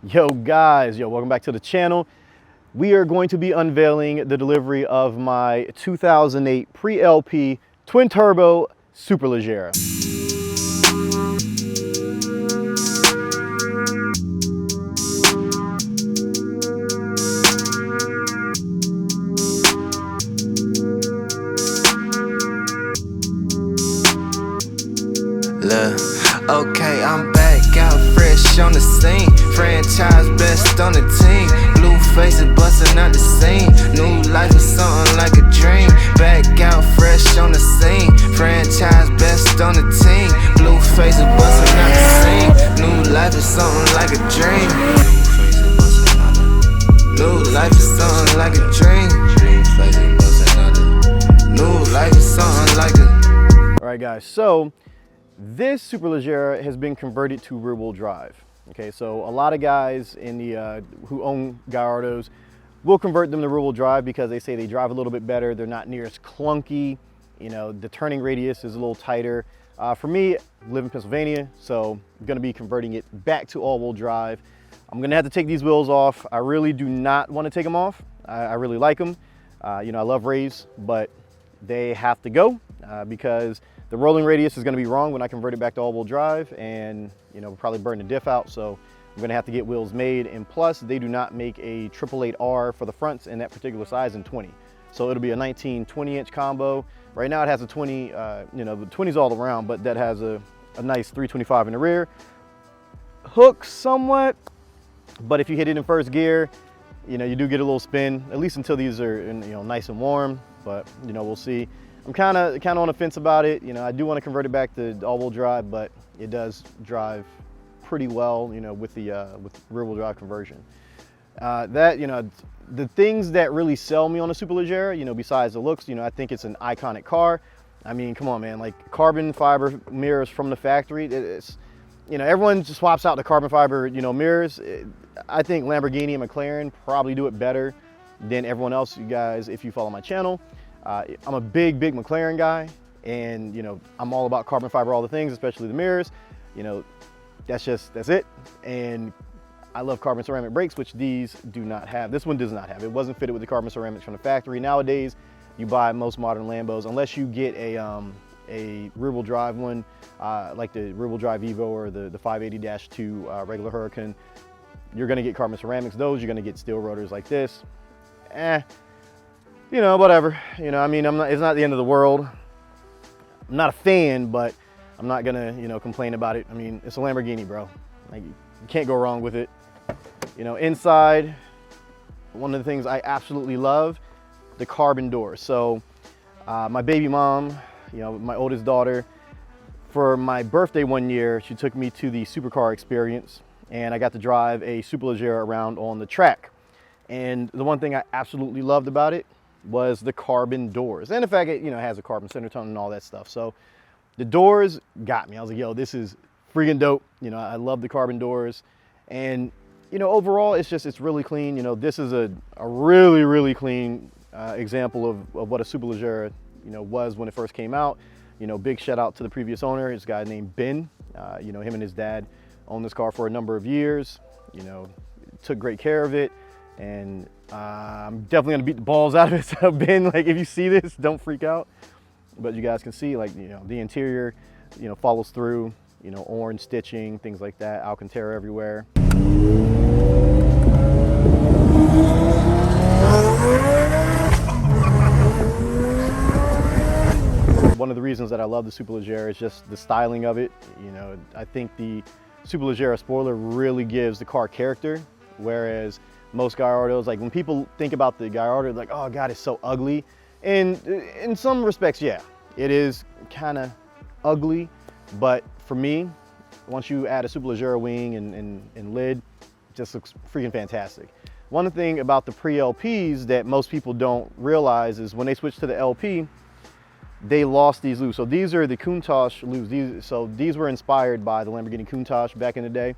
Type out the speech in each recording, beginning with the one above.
Yo guys, welcome back to the channel. We are going to be unveiling the delivery of my 2008 pre-LP twin turbo Superleggera. Look, okay, I'm back out fresh on the scene. Franchise best on the team. Blue faces busting out the scene. New life is something like a dream. Back out fresh on the scene. Franchise best on the team. Blue faces busting out the scene. New life is something like a dream. New life is something like a dream. New life is something like a. All right guys, so this Superleggera has been converted to rear-wheel drive. Okay, so a lot of guys in the who own Gallardos will convert them to rear-wheel drive because they say they drive a little bit better. They're not near as clunky. You know, the turning radius is a little tighter. For me, I live in Pennsylvania, so I'm going to be converting it back to all-wheel drive. I'm going to have to take these wheels off. I really do not want to take them off. I really like them. You know, I love Rays, but they have to go because the rolling radius is going to be wrong when I convert it back to all-wheel drive, and you know, probably burn the diff out. So I'm going to have to get wheels made, and plus they do not make a 888R for the fronts in that particular size in 20. So it'll be a 19-20-inch combo. Right now it has a 20, you know, the 20s all around, but that has a nice 325 in the rear. Hooks somewhat, but if you hit it in first gear, you know, you do get a little spin, at least until these are, you know, nice and warm. But you know, we'll see. I'm kind of on the fence about it. You know, I do want to convert it back to all-wheel drive, but it does drive pretty well, you know, with the with rear-wheel drive conversion. That, you know, the things that really sell me on a Superleggera, you know, besides the looks, you know, I think it's an iconic car. I mean, come on, man, like carbon fiber mirrors from the factory. It's, you know, everyone just swaps out the carbon fiber, you know, mirrors. I think Lamborghini and McLaren probably do it better than everyone else. You guys, if you follow my channel, I'm a big McLaren guy, and you know, I'm all about carbon fiber, all the things, especially the mirrors. You know, that's it. And I love carbon ceramic brakes, which these do not have. This one does not have. It wasn't fitted with the carbon ceramics from the factory. Nowadays, you buy most modern Lambos, unless you get a rear-wheel drive one, like the rear-wheel drive Evo or the 580-2 regular Hurricane, you're gonna get carbon ceramics. Those, you're gonna get steel rotors like this. You know, whatever. You know, I mean, it's not the end of the world. I'm not a fan, but I'm not gonna, you know, complain about it. I mean, it's a Lamborghini, bro. Like, you can't go wrong with it. You know, inside, one of the things I absolutely love, the carbon doors. So, my baby mom, you know, my oldest daughter, for my birthday one year, she took me to the supercar experience, and I got to drive a Superleggera around on the track. And the one thing I absolutely loved about it was the carbon doors, and the fact it, you know, has a carbon center tone and all that stuff. So the doors got me. I was like, yo, this is freaking dope. You know, I love the carbon doors, and you know, overall it's really clean. You know, this is a really clean example of what a Superleggera, you know, was when it first came out. You know, big shout out to the previous owner, this guy named Ben. You know, him and his dad owned this car for a number of years. You know, took great care of it. And I'm definitely gonna beat the balls out of it. So Ben, like, if you see this, don't freak out. But you guys can see, like, you know, the interior, you know, follows through, you know, orange stitching, things like that, Alcantara everywhere. One of the reasons that I love the Superleggera is just the styling of it. You know, I think the Superleggera spoiler really gives the car character, whereas most Gallardos, like when people think about the Gallardo, like, oh God, it's so ugly. And in some respects, yeah, it is kind of ugly. But for me, once you add a Superleggera wing and lid, it just looks freaking fantastic. One thing about the pre-LPs that most people don't realize is when they switch to the LP, they lost these loops. So these are the Countach loops. These were inspired by the Lamborghini Countach back in the day.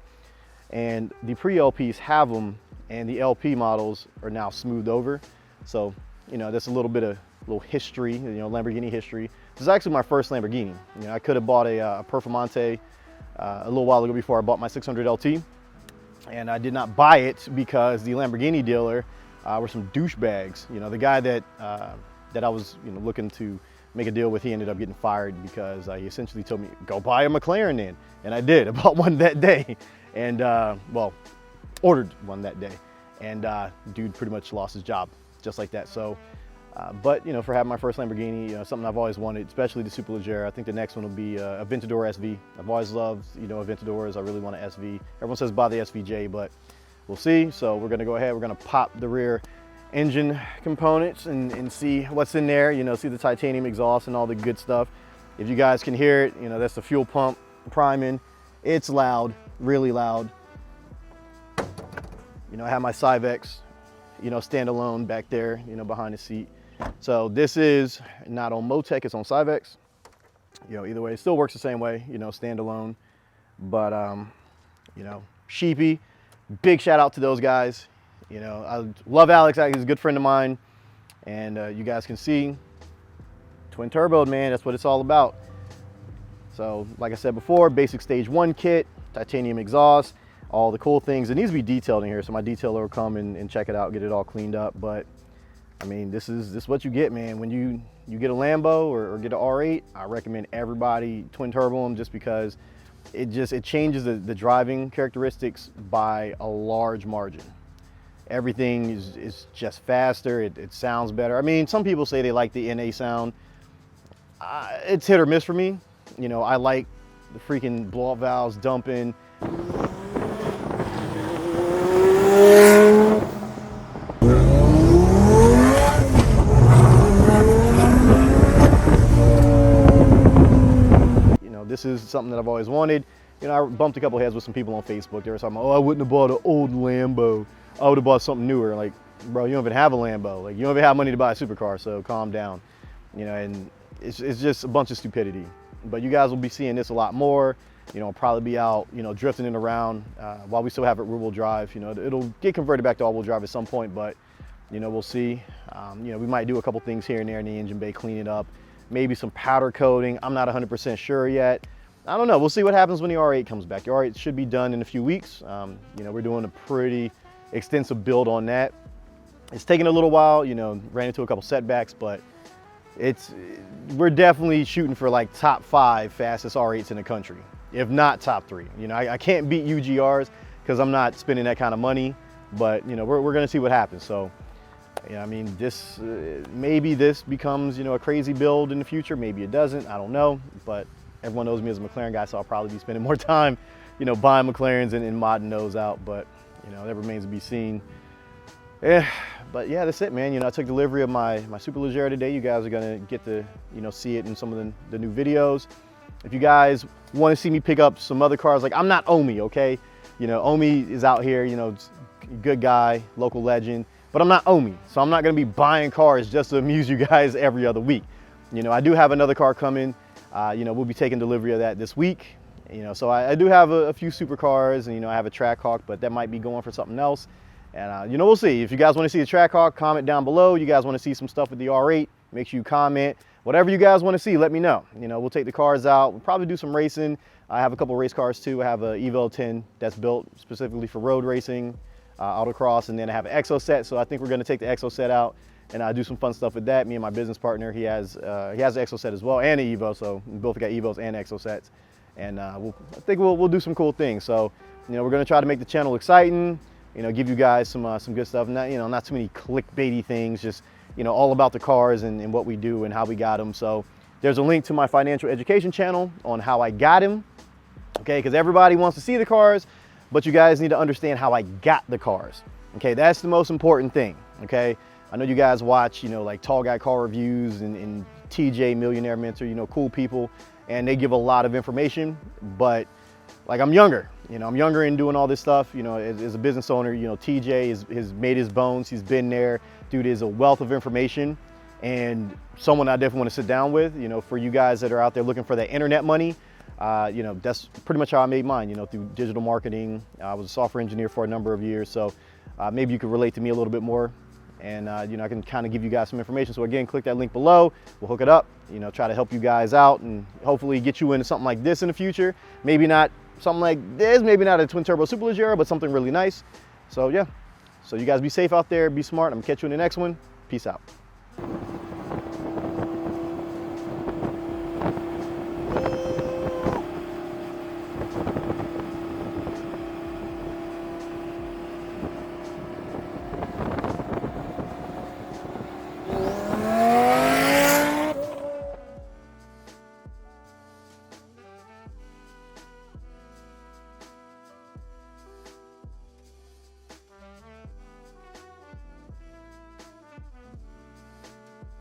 And the pre-LPs have them, and the LP models are now smoothed over. So, you know, that's a little bit of history, you know, Lamborghini history. This is actually my first Lamborghini. You know, I could have bought a Performante a little while ago before I bought my 600 LT. And I did not buy it because the Lamborghini dealer were some douchebags. You know, the guy that I was looking to make a deal with, he ended up getting fired because he essentially told me, go buy a McLaren then. And I did. I bought one that day, and well, ordered one that day. And dude pretty much lost his job just like that. So, but for having my first Lamborghini, something I've always wanted, especially the Superleggera. I think the next one will be a Aventador SV. I've always loved, Aventadors. I really want an SV. Everyone says buy the SVJ, but we'll see. So we're gonna go ahead. We're gonna pop the rear engine components and see what's in there. See the titanium exhaust and all the good stuff. If you guys can hear it, that's the fuel pump priming. It's loud, really loud. I have my 𝗦𝗦𝗔𝗟, standalone back there, behind the seat. So this is not on Motec, it's on 𝗦𝗦𝗔𝗟. Either way, it still works the same way, standalone. But, Sheepey, big shout out to those guys. I love Alex, he's a good friend of mine. And you guys can see, twin turboed, man, that's what it's all about. So, like I said before, basic stage 1 kit, titanium exhaust, all the cool things. It needs to be detailed in here, so my detailer will come and check it out, get it all cleaned up. But I mean, this is what you get, man. When you get a Lambo or get an R8, I recommend everybody twin turbo them, just because it changes the driving characteristics by a large margin. Everything is just faster. It sounds better. I mean, some people say they like the NA sound. It's hit or miss for me. I like the freaking blow-up valves dumping. This is something that I've always wanted. I bumped a couple heads with some people on Facebook. They were talking about, oh, I wouldn't have bought an old Lambo. I would have bought something newer. Like, bro, you don't even have a Lambo. Like, you don't even have money to buy a supercar, so calm down. And it's just a bunch of stupidity. But you guys will be seeing this a lot more. I'll probably be out, drifting it around while we still have it rear-wheel drive. It'll get converted back to all-wheel drive at some point, but, we'll see. We might do a couple things here and there in the engine bay, clean it up. Maybe some powder coating. I'm not 100% sure yet. I don't know. We'll see what happens when the R8 comes back. The R8 should be done in a few weeks. We're doing a pretty extensive build on that. It's taking a little while, ran into a couple setbacks, but we're definitely shooting for like top 5 fastest R8s in the country, if not top 3. I can't beat UGRs because I'm not spending that kind of money, but we're gonna see what happens. So, I mean, maybe this becomes, a crazy build in the future. Maybe it doesn't, I don't know, but everyone knows me as a McLaren guy, so I'll probably be spending more time, buying McLarens and modding those out, but, that remains to be seen. Yeah, but yeah, that's it, man. I took delivery of my Superleggera today. You guys are gonna get to, see it in some of the new videos. If you guys want to see me pick up some other cars, like, I'm not 𝗦𝗢𝗖𝗓, okay? 𝗦𝗢𝗓𝗓 is out here, good guy, local legend, but I'm not 𝗦𝗢𝗓𝗓, so I'm not gonna be buying cars just to amuse you guys every other week. I do have another car coming. We'll be taking delivery of that this week. So I do have a few supercars, and I have a Trackhawk, but that might be going for something else. And we'll see. If you guys want to see the Trackhawk, comment down below. You guys want to see some stuff with the R8, make sure you comment. Whatever you guys want to see, let me know. We'll take the cars out. We'll probably do some racing. I have a couple race cars too. I have a Evo 10 that's built specifically for road racing, autocross, and then I have an exo set. So I think we're going to take the exo set out and do some fun stuff with that. Me and my business partner, he has an exo set as well and an Evo, so we both got Evos and exo sets. And I think we'll do some cool things. So we're going to try to make the channel exciting. Give you guys some good stuff. Not too many clickbaity things. Just all about the cars and what we do and how we got them. So there's a link to my financial education channel on how I got him. Okay, because everybody wants to see the cars, but you guys need to understand how I got the cars. Okay, that's the most important thing. Okay, I know you guys watch like Tall Guy Car Reviews and TJ Millionaire Mentor. Cool people, and they give a lot of information. But like, I'm younger. I'm younger in doing all this stuff. As a business owner, TJ has made his bones. He's been there. Dude is a wealth of information and someone I definitely want to sit down with. For you guys that are out there looking for that internet money, that's pretty much how I made mine, through digital marketing. I was a software engineer for a number of years. So maybe you could relate to me a little bit more. And, I can kind of give you guys some information. So again, click that link below. We'll hook it up, try to help you guys out and hopefully get you into something like this in the future. Maybe not something like this. Maybe not a twin turbo Superleggera, but something really nice. So yeah, so you guys be safe out there, be smart. I'm gonna catch you in the next one. Peace out.